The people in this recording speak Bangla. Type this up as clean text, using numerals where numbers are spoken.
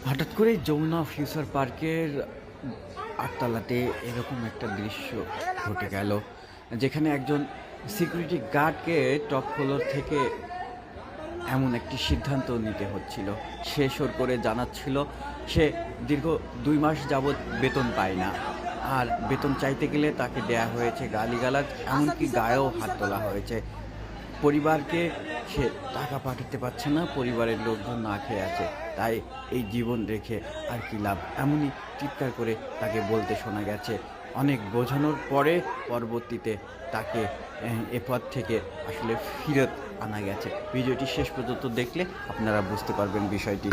হঠাৎ করে যমুনা ফিউচার পার্কের আটতলাতে এরকম একটা দৃশ্য ঘটে গেল, যেখানে একজন সিকিউরিটি গার্ডকে টপ ফ্লোর থেকে এমন একটি সিদ্ধান্ত নিতে হচ্ছিল। সে সুর করে জানাচ্ছিল সে দীর্ঘ 2 মাস যাবৎ বেতন পায় না, আর বেতন চাইতে গেলে তাকে দেয়া হয়েছে গালিগালাজ, এমনকি গায়েও হাত তোলা হয়েছে। পরিবারকে সে টাকা পাঠাতে পারছে না, পরিবারের লোকজন না খেয়ে আছে, তাই এই জীবন রেখে আর কি লাভ, এমনই চিৎকার করে তাকে বলতে শোনা গেছে। অনেক বোঝানোর পরে পরবর্তীতে তাকে এ পথ থেকে আসলে ফিরত আনা গেছে। ভিডিওটি শেষ পর্যন্ত দেখলে আপনারা বুঝতে পারবেন বিষয়টি।